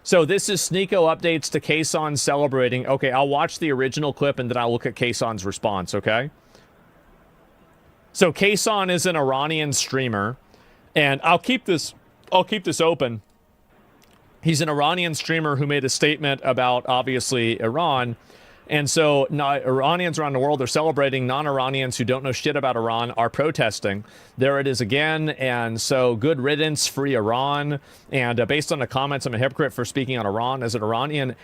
So this is Sneako updates to Kaysan celebrating. Okay, I'll watch the original clip and then I'll look at Kaysan's response, okay? So Kaysan is an Iranian streamer, and I'll keep this open. He's an Iranian streamer who made a statement about, obviously, Iran. And so Iranians around the world are celebrating. Non-Iranians who don't know shit about Iran are protesting. There it is again. And so good riddance, free Iran. And based on the comments, I'm a hypocrite for speaking on Iran as an Iranian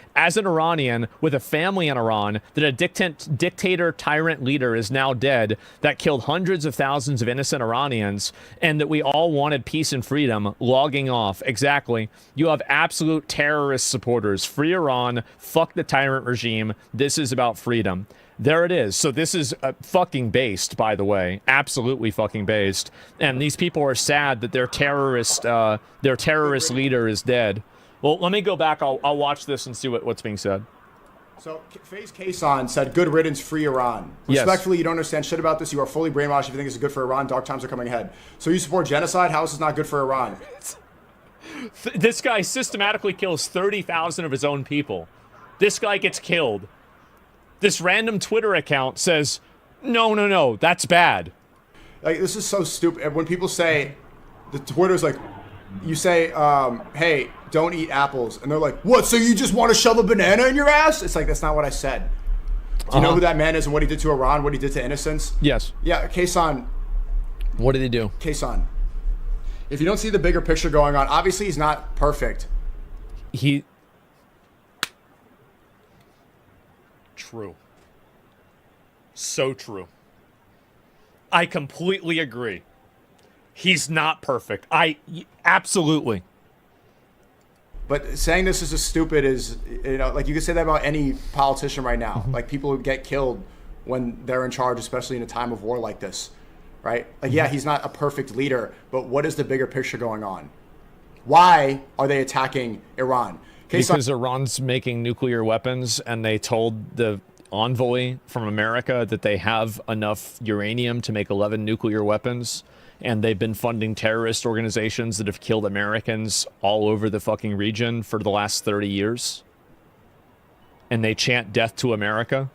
with a family in Iran, that a dictator tyrant leader is now dead that killed hundreds of thousands of innocent Iranians, and that we all wanted peace and freedom, logging off. Exactly. You have absolute terrorist supporters. Free Iran. Fuck the tyrant regime. This is about freedom. There it is. So this is fucking based, by the way. Absolutely fucking based. And these people are sad that their terrorist leader is dead. Well, let me go back. I'll watch this and see what's being said. So FaZe Kaysan said, good riddance, free Iran. Respectfully, You don't understand shit about this. You are fully brainwashed if you think this is good for Iran. Dark times are coming ahead. So you support genocide? How is this not good for Iran? This guy systematically kills 30,000 of his own people. This guy gets killed. This random Twitter account says, no, that's bad. Like, this is so stupid. When people say, the Twitter's like, you say, hey, don't eat apples. And they're like, what, so you just want to shove a banana in your ass? It's like, that's not what I said. Do you know who that man is and what he did to Iran, what he did to innocents? Yes. Yeah, Kaysan. What did he do? Kaysan. If you don't see the bigger picture going on, obviously he's not perfect. True. So true. I completely agree. He's not perfect. Absolutely. But saying this is stupid is, like you could say that about any politician right now. Like people who get killed when they're in charge, especially in a time of war like this, right? Like, yeah, he's not a perfect leader, but what is the bigger picture going on? Why are they attacking Iran? Because Iran's making nuclear weapons, and they told the envoy from America that they have enough uranium to make 11 nuclear weapons, and they've been funding terrorist organizations that have killed Americans all over the fucking region for the last 30 years. And they chant death to America.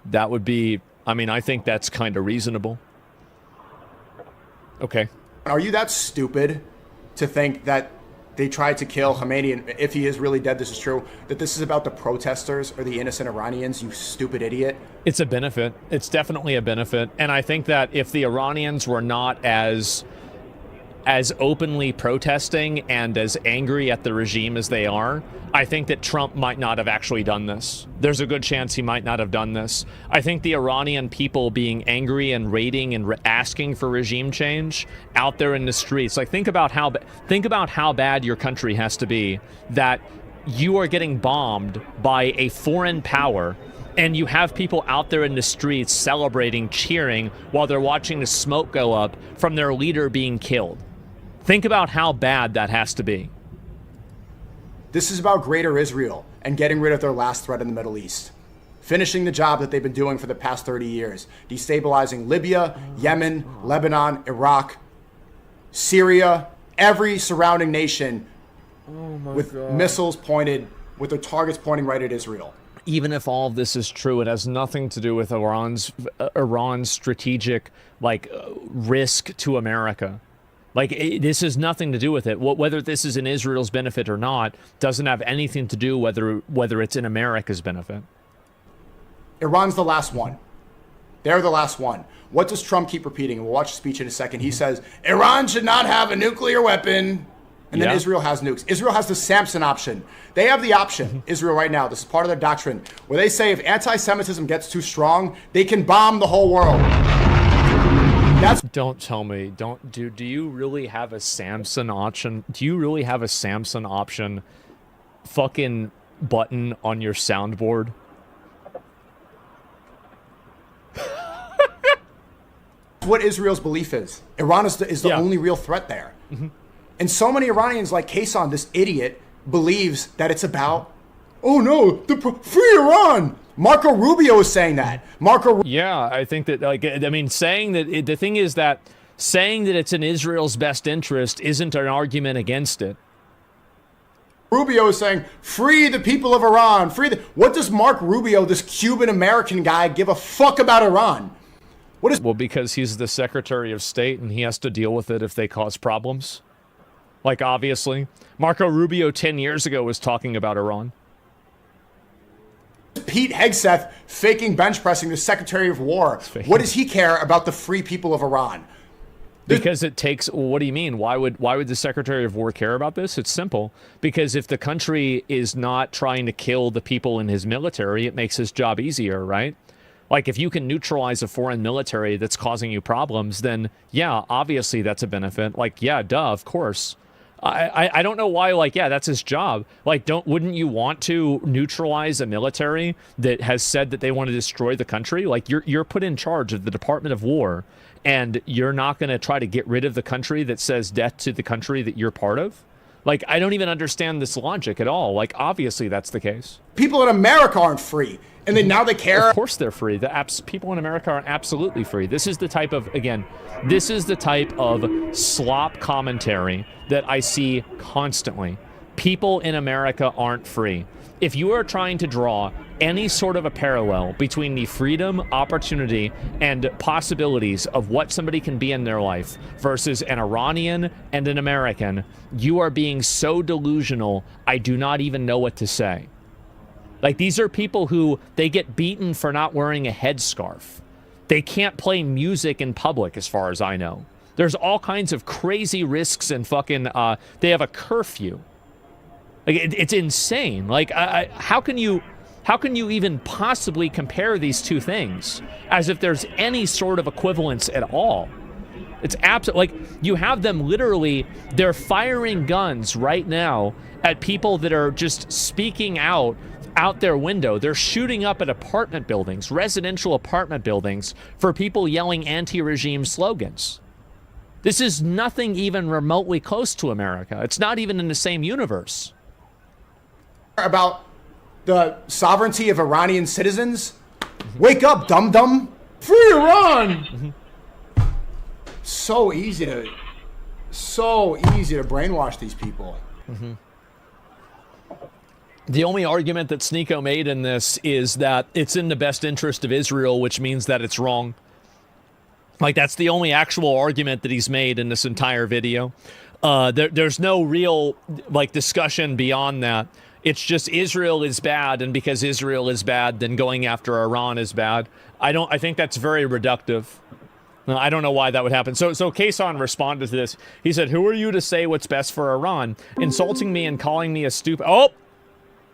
That would be, I think that's kind of reasonable. Okay. Are you that stupid to think that they tried to kill Khamenei, and if he is really dead, this is true, that this is about the protesters or the innocent Iranians, you stupid idiot? It's a benefit. It's definitely a benefit. And I think that if the Iranians were not as openly protesting and as angry at the regime as they are, I think that Trump might not have actually done this. There's a good chance he might not have done this. I think the Iranian people being angry and raiding and asking for regime change out there in the streets, like think about how bad your country has to be that you are getting bombed by a foreign power, and you have people out there in the streets celebrating, cheering, while they're watching the smoke go up from their leader being killed. Think about how bad that has to be. This is about greater Israel and getting rid of their last threat in the Middle East. Finishing the job that they've been doing for the past 30 years. Destabilizing Libya, Yemen, Lebanon, Iraq, Syria, every surrounding nation with missiles pointed, with their targets pointing right at Israel. Even if all of this is true, it has nothing to do with Iran's strategic risk to America. This has nothing to do with it. Whether this is in Israel's benefit or not doesn't have anything to do whether it's in America's benefit. Iran's the last one. They're the last one. What does Trump keep repeating? We'll watch the speech in a second. He says, Iran should not have a nuclear weapon. And then Israel has nukes. Israel has the Samson option. They have the option, Israel right now, this is part of their doctrine, where they say if anti-Semitism gets too strong, they can bomb the whole world. Don't tell me. Do you really have a Samson option? Do you really have a Samson option fucking button on your soundboard? What Israel's belief is. Iran is the only real threat there. And so many Iranians like Kaysan, this idiot, believes that it's about, oh no, free Iran. Marco Rubio is saying that. Yeah, I think that, saying that, the thing is that saying that it's in Israel's best interest isn't an argument against it. Rubio is saying, free the people of Iran. What does Mark Rubio, this Cuban-American guy, give a fuck about Iran? Well, because he's the Secretary of State and he has to deal with it if they cause problems. Like, obviously. Marco Rubio 10 years ago was talking about Iran. Pete Hegseth faking bench pressing the Secretary of War. What does he care about the free people of Iran? Because it takes, well, what do you mean? Why would the Secretary of War care about this? It's simple. Because if the country is not trying to kill the people in his military, it makes his job easier, right? Like, if you can neutralize a foreign military that's causing you problems, then, yeah, obviously that's a benefit. Like, yeah, duh, of course. I don't know why, like, yeah, that's his job. Like, wouldn't you want to neutralize a military that has said that they want to destroy the country? Like, you're put in charge of the Department of War, and you're not going to try to get rid of the country that says death to the country that you're part of? Like, I don't even understand this logic at all. Like, obviously that's the case. People in America aren't free. And then now they care. Of course they're free. People in America are absolutely free. This is the type of, again, this is the type of slop commentary that I see constantly. People in America aren't free. If you are trying to draw any sort of a parallel between the freedom, opportunity, and possibilities of what somebody can be in their life versus an Iranian and an American, you are being so delusional, I do not even know what to say. Like, these are people who, they get beaten for not wearing a headscarf. They can't play music in public, as far as I know. There's all kinds of crazy risks and fucking, they have a curfew. Like, it's insane. Like, how can you even possibly compare these two things as if there's any sort of equivalence at all? It's absolutely, like, you have them literally, they're firing guns right now at people that are just speaking out their window. They're shooting up at apartment buildings, residential apartment buildings, for people yelling anti-regime slogans. This is nothing even remotely close to America. It's not even in the same universe. About the sovereignty of Iranian citizens? Wake up, dum-dum. Free Iran! So easy to brainwash these people. The only argument that Sneako made in this is that it's in the best interest of Israel, which means that it's wrong. Like, that's the only actual argument that he's made in this entire video. There's no real, like, discussion beyond that. It's just Israel is bad, and because Israel is bad, then going after Iran is bad. I think that's very reductive. I don't know why that would happen. So Kaysan responded to this. He said, "Who are you to say what's best for Iran? Insulting me and calling me a stupid..." Oh!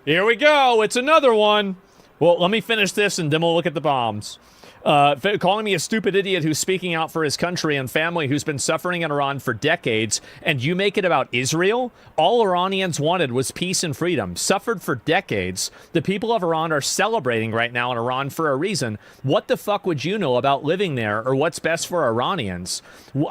Here we go. It's another one. Well, let me finish this and then we'll look at the bombs. Calling me a stupid idiot who's speaking out for his country and family who's been suffering in Iran for decades, and you make it about Israel? All Iranians wanted was peace and freedom, suffered for decades. The people of Iran are celebrating right now in Iran for a reason. What the fuck would you know about living there or what's best for Iranians?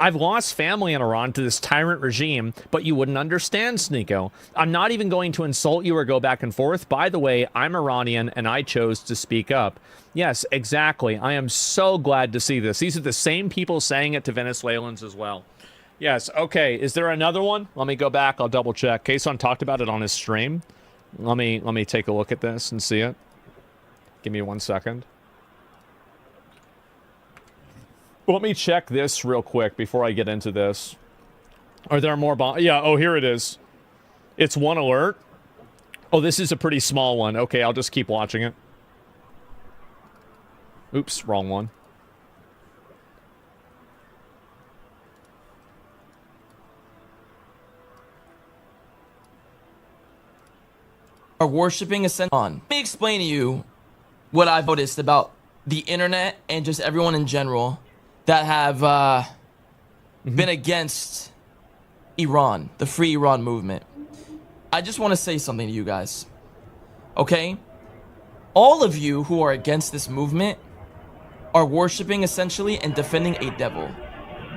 I've lost family in Iran to this tyrant regime, but you wouldn't understand, Sneako. I'm not even going to insult you or go back and forth. By the way, I'm Iranian and I chose to speak up. Yes, exactly. I am so glad to see this. These are the same people saying it to Venezuelans as well. Yes, okay. Is there another one? Let me go back. I'll double check. Kaysan talked about it on his stream. Let me take a look at this and see it. Give me 1 second. Let me check this real quick before I get into this. Are there more bombs? Yeah, oh, here it is. It's one alert. Oh, this is a pretty small one. Okay, I'll just keep watching it. Oops, wrong one. Are worshiping a on. Let me explain to you what I've noticed about the internet and just everyone in general that have been against Iran, the Free Iran movement. I just want to say something to you guys. Okay? All of you who are against this movement are worshiping essentially and defending a devil.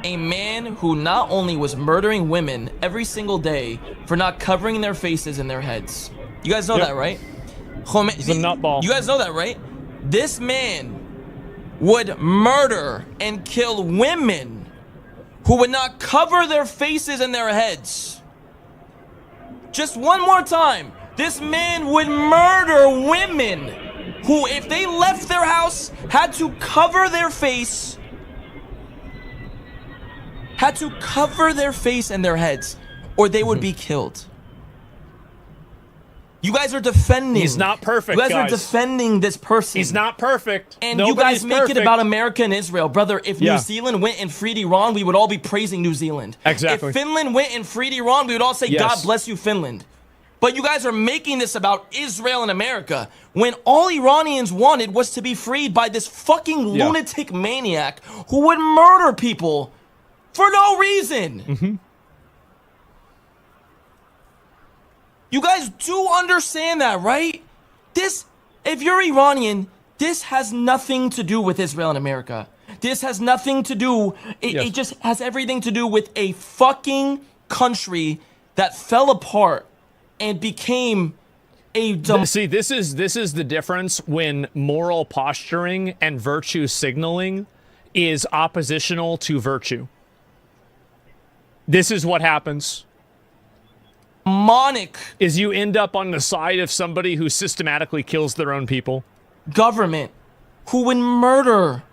A man who not only was murdering women every single day for not covering their faces and their heads. You guys know that, right? He's a nutball. You guys know that, right? This man would murder and kill women who would not cover their faces and their heads. Just one more time, this man would murder women who, if they left their house, had to cover their face, and their heads, or they would be killed. You guys are defending. He's not perfect, You guys are defending this person. He's not perfect. And Nobody's you guys make it about America and Israel. Brother, if Yeah. New Zealand went and freed Iran, we would all be praising New Zealand. Exactly. If Finland went and freed Iran, we would all say, Yes. God bless you, Finland. But you guys are making this about Israel and America when all Iranians wanted was to be freed by this fucking lunatic maniac who would murder people for no reason. You guys do understand that, right? This, if you're Iranian, this has nothing to do with Israel and America. This has nothing to do, it just has everything to do with a fucking country that fell apart and became a See, this is the difference when moral posturing and virtue signaling is oppositional to virtue. This is what happens. demonic Is you end up on the side of somebody who systematically kills their own people. government who would murder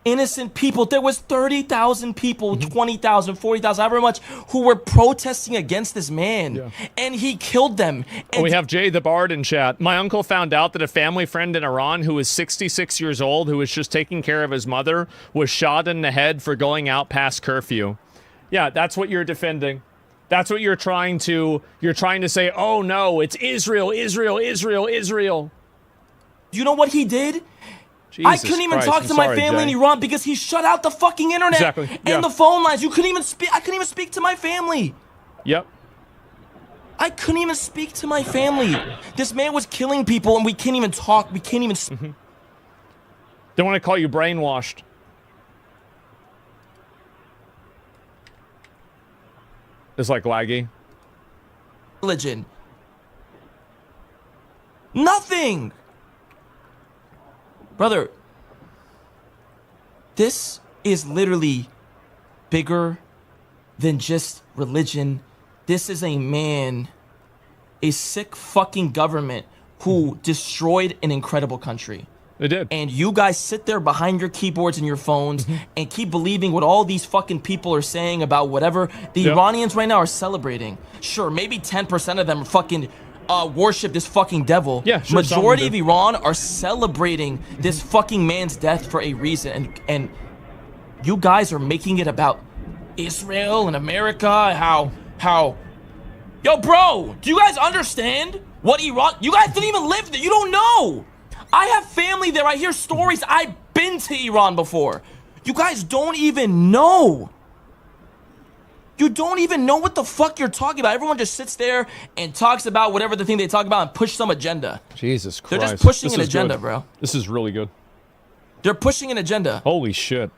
innocent people. There was 30,000 people, 20,000, 40,000, however much, who were protesting against this man, and he killed them. And We have Jay the Bard in chat. My uncle found out that a family friend in Iran who was 66 years old, who was just taking care of his mother, was shot in the head for going out past curfew. Yeah, that's what you're defending. That's what you're trying to say, oh no, it's Israel, Israel, Israel, Israel. you know what he did? Jesus I couldn't even Christ, talk I'm to my sorry, family Jay. in Iran because he shut out the fucking internet Exactly, yeah. and the phone lines. You couldn't even speak. I couldn't even speak to my family. Yep. I couldn't even speak to my family. This man was killing people and we can't even talk. We can't even They want to call you brainwashed. It's like laggy. religion. Nothing. Brother, this is literally bigger than just religion. This is a man, a sick fucking government who destroyed an incredible country. They did. And you guys sit there behind your keyboards and your phones and keep believing what all these fucking people are saying about whatever the Iranians right now are celebrating. Sure, maybe 10% of them fucking worship this fucking devil. Yeah, sure, Majority some of do. Iran are celebrating this fucking man's death for a reason. And you guys are making it about Israel and America, how yo, bro, do you guys understand what Iran, you guys didn't even live there, you don't know. I have family there, I hear stories, I've been to Iran before. You guys don't even know. You don't even know what the fuck you're talking about. Everyone just sits there and talks about whatever the thing they talk about and push some agenda. Jesus Christ. They're just pushing This an is agenda, good. bro. This is really good. They're pushing an agenda. Holy shit.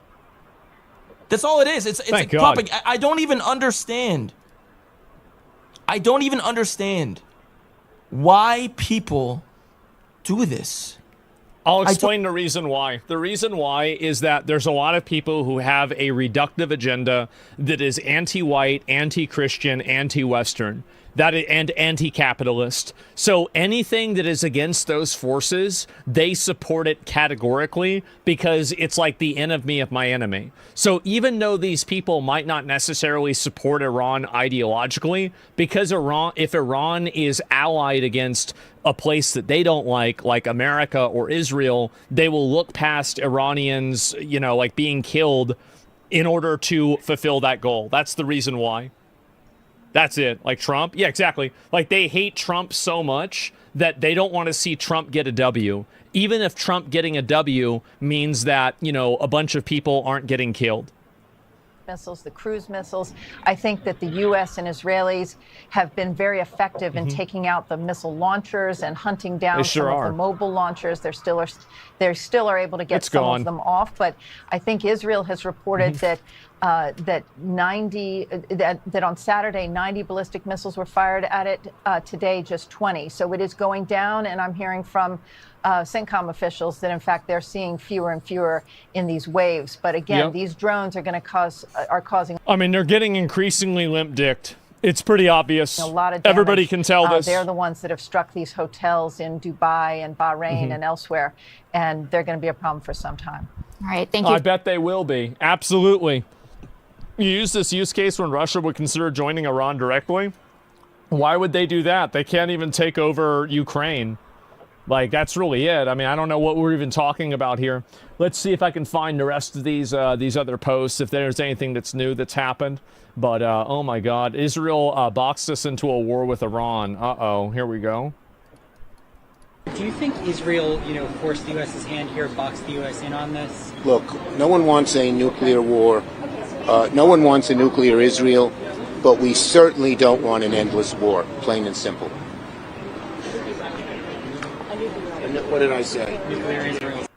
That's all it is. It's Thank a God. propaganda. I don't even understand. I don't even understand why people do this. I'll explain the reason why. The reason why is that there's a lot of people who have a reductive agenda that is anti-white, anti-Christian, anti-Western, and anti-capitalist. So anything that is against those forces, they support it categorically because it's like the enemy of my enemy. So even though these people might not necessarily support Iran ideologically, because if Iran is allied against a place that they don't like America or Israel, they will look past Iranians, like being killed in order to fulfill that goal. That's the reason why. That's it. Like Trump? Yeah, exactly. Like they hate Trump so much that they don't want to see Trump get a W. Even if Trump getting a W means that, a bunch of people aren't getting killed. Missiles, the cruise missiles. I think that the U.S. and Israelis have been very effective in taking out the missile launchers and hunting down some of the mobile launchers. They still are able to get some of them off. But I think Israel has reported that that on Saturday 90 ballistic missiles were fired at it. Today, just 20. So it is going down, and I'm hearing from CENTCOM officials that in fact they're seeing fewer and fewer in these waves. But again, these drones are going to causing. I mean, they're getting increasingly limp-dicked. It's pretty obvious. A lot of damage. Everybody can tell this. They're the ones that have struck these hotels in Dubai and Bahrain and elsewhere, and they're going to be a problem for some time. All right, thank you. I bet they will be. Absolutely. You use this use case when Russia would consider joining Iran directly. Why would they do that? They can't even take over Ukraine. Like, that's really it. I mean, I don't know what we're even talking about here. Let's see if I can find the rest of these other posts, if there's anything that's new that's happened. But, oh my God, Israel boxed us into a war with Iran. Uh-oh, here we go. Do you think Israel, forced the U.S.'s hand here, boxed the U.S. in on this? Look, no one wants a nuclear war. No one wants a nuclear Israel, but we certainly don't want an endless war, plain and simple. What did I say? Nuclear Israel.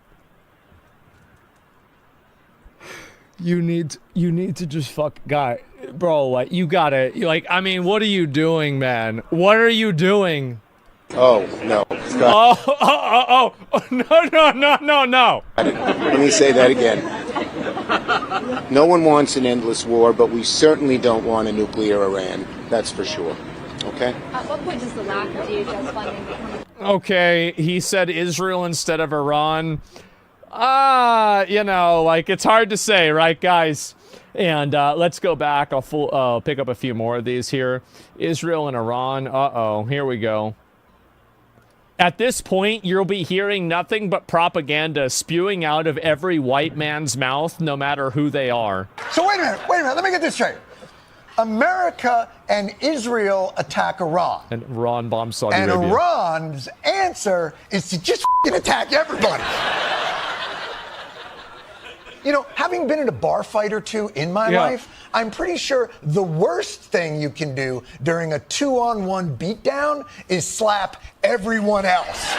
You need to just guy, bro, like, you gotta, like, I mean, what are you doing, man? What are you doing? Oh, no. No. Let me say that again. No one wants an endless war, but we certainly don't want a nuclear Iran. That's for sure. Okay? At what point does the lack of DHS funding become... Okay, he said Israel instead of Iran. Like, it's hard to say, right, guys? And let's go back. I'll pick up a few more of these here. Israel and Iran. Uh-oh, here we go. At this point, you'll be hearing nothing but propaganda spewing out of every white man's mouth, no matter who they are. So wait a minute. Let me get this straight. America and Israel attack Iran. And Iran bombs Saudi Arabia. And Iran's answer is to just attack everybody. Having been in a bar fight or two in my life, I'm pretty sure the worst thing you can do during a 2-on-1 beatdown is slap everyone else.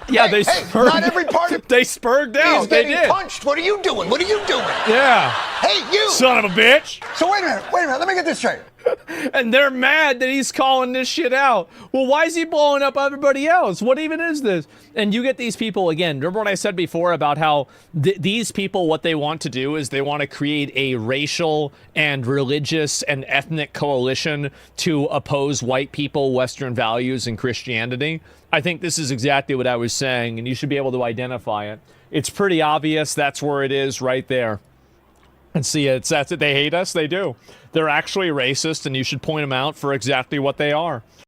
Yeah, not every party. They spurred out. He's getting punched. What are you doing? Yeah. Hey, you. Son of a bitch. So wait a minute. Let me get this straight. And they're mad that he's calling this shit out. Well, why is he blowing up everybody else? What even is this? And you get these people, again, remember what I said before about how these people, what they want to do is they want to create a racial and religious and ethnic coalition to oppose white people, Western values, and Christianity. I think this is exactly what I was saying, and you should be able to identify it. It's pretty obvious that's where it is right there. And see, that's it. They hate us. They do. They're actually racist, and you should point them out for exactly what they are.